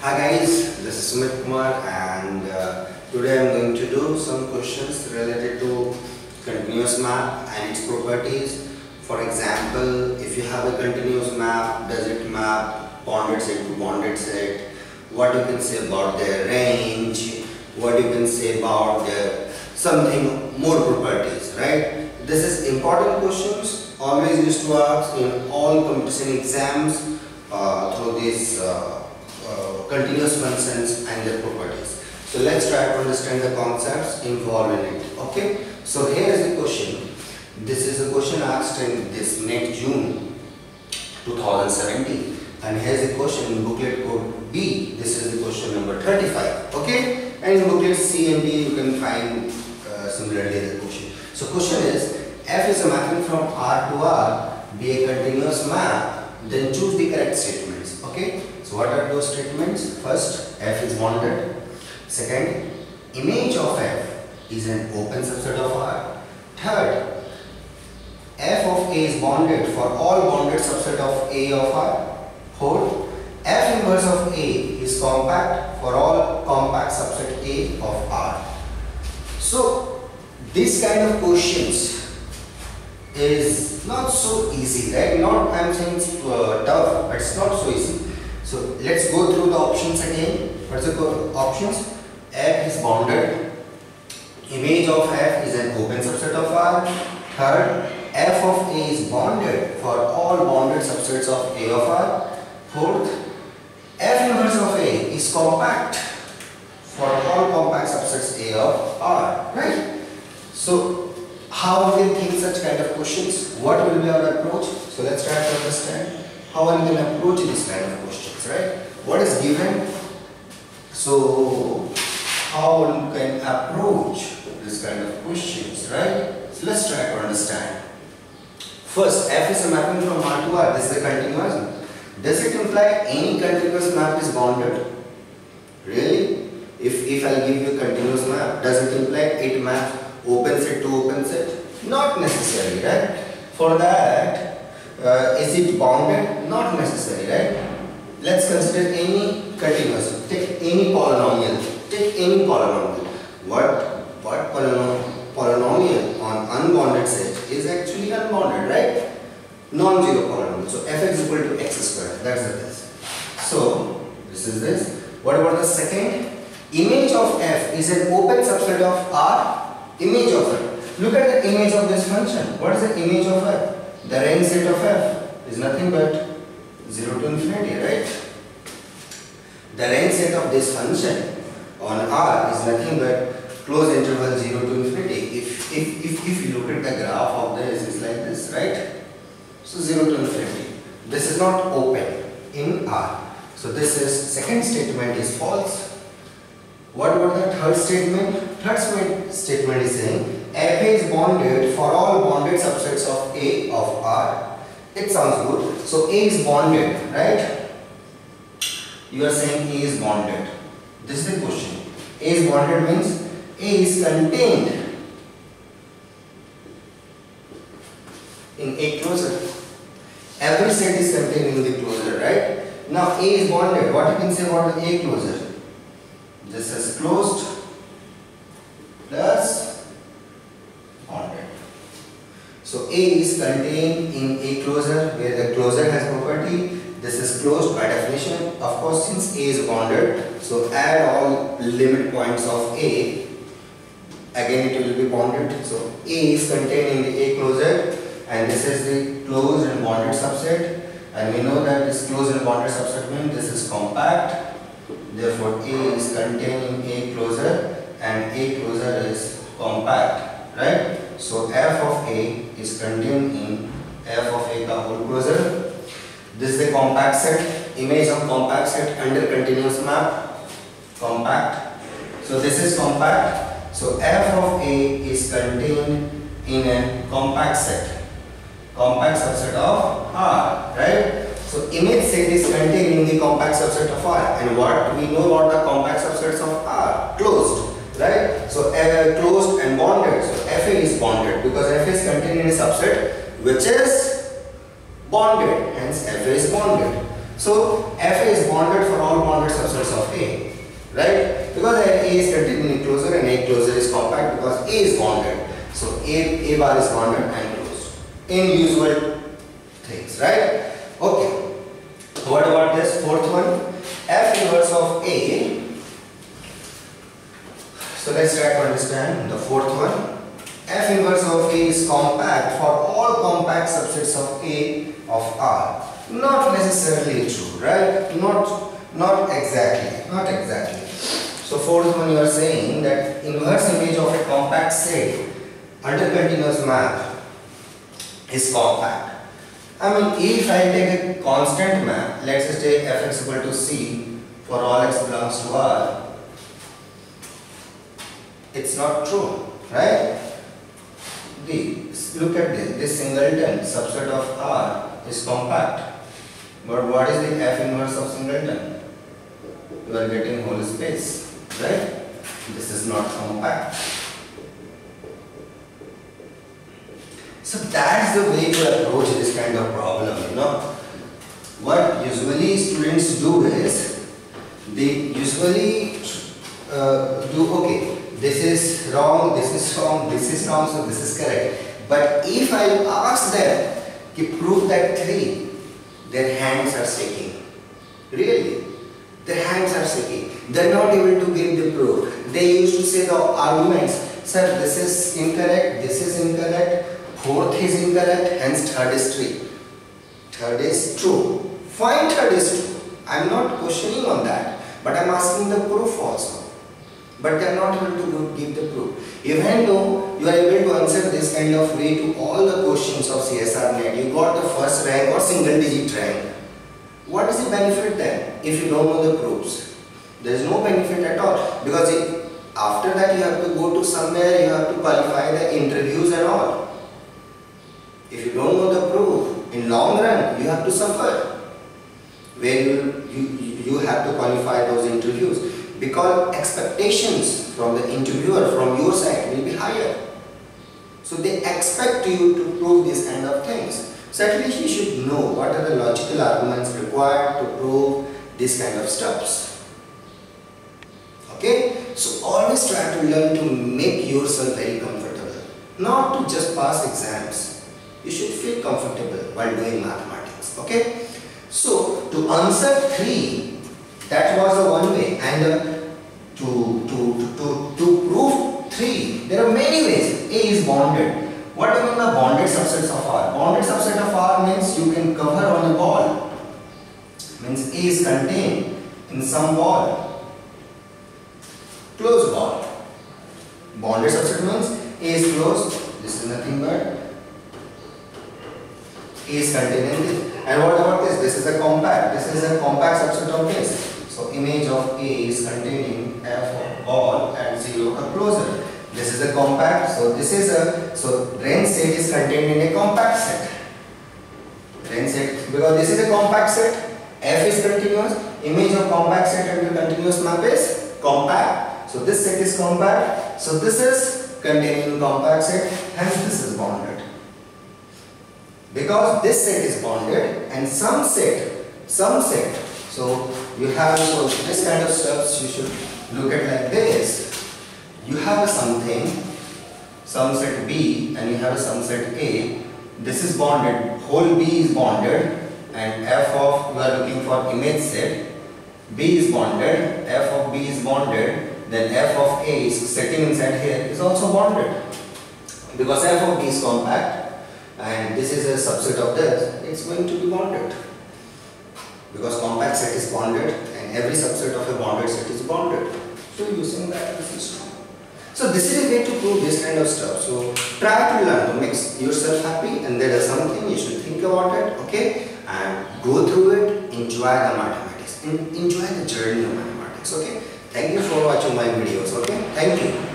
Hi guys, this is Sumit Kumar and today I am going to do some questions related to continuous map and its properties. For example, if you have a continuous map, does it map bonded set to bonded set? What you can say about their range? What you can say about their something more properties, right? This is important questions always used to ask in all competition exams through these continuous functions and their properties. So let's try to understand the concepts involved in it. Okay. So here is the question. This is a question asked in this NET June 2017, and here is the question in booklet code B. This is the question number 35. Okay. And in booklet C and D you can find similarly the question. So question is, F is a mapping from R to R, be a continuous map, then choose the correct statements. Okay. So what are those statements? First, F is bonded. Second, image of F is an open subset of R. Third, F of A is bonded for all bonded subset of A of R. Fourth, F inverse of A is compact for all compact subset A of R. So this kind of questions is not so easy, right? Not, I am saying it's tough, but it's not so easy. So let's go through the options again. What's the options? F is bonded. Image of F is an open subset of R. Third, F of A is bonded for all bonded subsets of A of R. Fourth, F inverse of A is compact for all compact subsets A of R. Right? So how we can think such kind of questions? What will be our approach? So let's try to understand how one can approach this kind of questions, right? What is given? So how one can approach this kind of questions, right? So let's try to understand. First, F is a mapping from R to R. This is a continuous. Does it imply any continuous map is bonded? Really? If I give you a continuous map, does it imply it maps open set to open set? Not necessarily, right? For that, is it bounded? Not necessary, right? Let's consider any continuous. Take any polynomial. Take any polynomial. What polynomial on unbounded set is actually unbounded, right? Non-zero polynomial. So f is equal to x squared. That's the this. So this is this. What about the second? Image of f is an open subset of R. Image of f. Look at the image of this function. What is the image of f? The range set of f is nothing but 0 to infinity, right? The range set of this function on R is nothing but closed interval 0 to infinity. If you look at the graph of this, it's like this, right? So 0 to infinity. This is not open in R. So this is second statement is false. What about the third statement? Third statement is saying F is bonded for all bonded subsets of A of R. It sounds good. So A is bonded, right? You are saying A is bonded. This is the question. A is bonded means A is contained in A closure. Every set is contained in the closure, right? Now A is bonded. What you can say about the A closure? This is closed plus bonded. So A is contained in A closure where the closure has property. This is closed by definition. Of course, since A is bonded, so add all limit points of A. Again, it will be bonded. So A is contained in the A closure, and this is the closed and bonded subset. And we know that this closed and bonded subset means this is compact. Therefore, A is contained in A closure, and A closure is compact, right? So F of A is contained in F of A ka whole closure. This is the compact set, image of compact set under continuous map, compact. So this is compact. So F of A is contained in a compact set, compact subset of R, right? So image set is contained in the compact subset of R, and what we know about the compact subsets of R? Closed, right? So closed and bonded. So Fa is bonded because F is contained in a subset which is bonded, hence F is bonded. So Fa is bonded for all bonded subsets of A, right? Because A is contained in closure and A closure is compact because A is bonded. So A bar is bonded and closed in usual things, right? Okay. What about this fourth one? F inverse of A. So let's try to understand the fourth one. F inverse of A is compact for all compact subsets of A of R. Not necessarily true, right? Not exactly. So fourth one, you are saying that inverse image of a compact set under continuous map is compact. I mean, if I take a constant map, let's just take Fx equal to C for all x belongs to R, it's not true, right? Look at this singleton subset of R is compact. But what is the F inverse of singleton? You are getting whole space, right? This is not compact. So that's the way to approach this kind of problem, you know. What usually students do is, they usually do, okay, this is wrong, this is wrong, this is wrong, so this is correct. But if I ask them to prove that 3, their hands are shaking. Really, their hands are shaking. They are not able to give the proof. They used to say the arguments, sir, this is incorrect, this is incorrect, fourth is incorrect, hence third is true. Third is true. Fine, third is true. I am not questioning on that, but I am asking the proof also. But they are not able to give the proof. Even though you are able to answer this kind of way to all the questions of CSR net, you got the first rank or single digit rank. What is the benefit then if you don't know the proofs? There is no benefit at all, because after that you have to go to somewhere, you have to qualify the interviews and all. If you don't know the proof, in long run you have to suffer, where you have to qualify those interviews, because expectations from the interviewer from your side will be higher. So they expect you to prove these kind of things. So at least you should know what are the logical arguments required to prove these kind of steps. Okay? So always try to learn to make yourself very comfortable. Not to just pass exams. You should feel comfortable while doing mathematics. Okay? So to answer 3, that was the one way, and to prove 3, there are many ways. A is bonded. What do you mean by bonded subsets of R? Bonded subset of R means you can cover on a ball. Means A is contained in some ball. Closed ball. Bonded subset means A is closed. This is nothing but A is contained in this. And what about this? This is a compact. This is a compact subset of this. So image of A is containing F of ball at 0 or closer. This is a compact. So this is a, so range set is contained in a compact set. Range set, because this is a compact set. F is continuous. Image of compact set and the continuous map is compact. So this set is compact. So this is containing compact set. Hence this is bonded. Because this set is bonded and some set. So you have, so this kind of steps you should look at like this. You have a something, some set B, and you have a some set A. This is bonded, whole B is bonded, and F of, you are looking for image set. B is bonded, F of B is bonded, then F of A is sitting inside here is also bonded. Because F of B is compact, and this is a subset of this, it's going to be bonded. Because compact set is bonded and every subset of a bonded set is bonded. So using that this is true. So this is a way to prove this kind of stuff. So try to learn to make yourself happy, and there is something you should think about it, okay? And go through it, enjoy the mathematics, enjoy the journey of mathematics, okay? Thank you for watching my videos, okay? Thank you.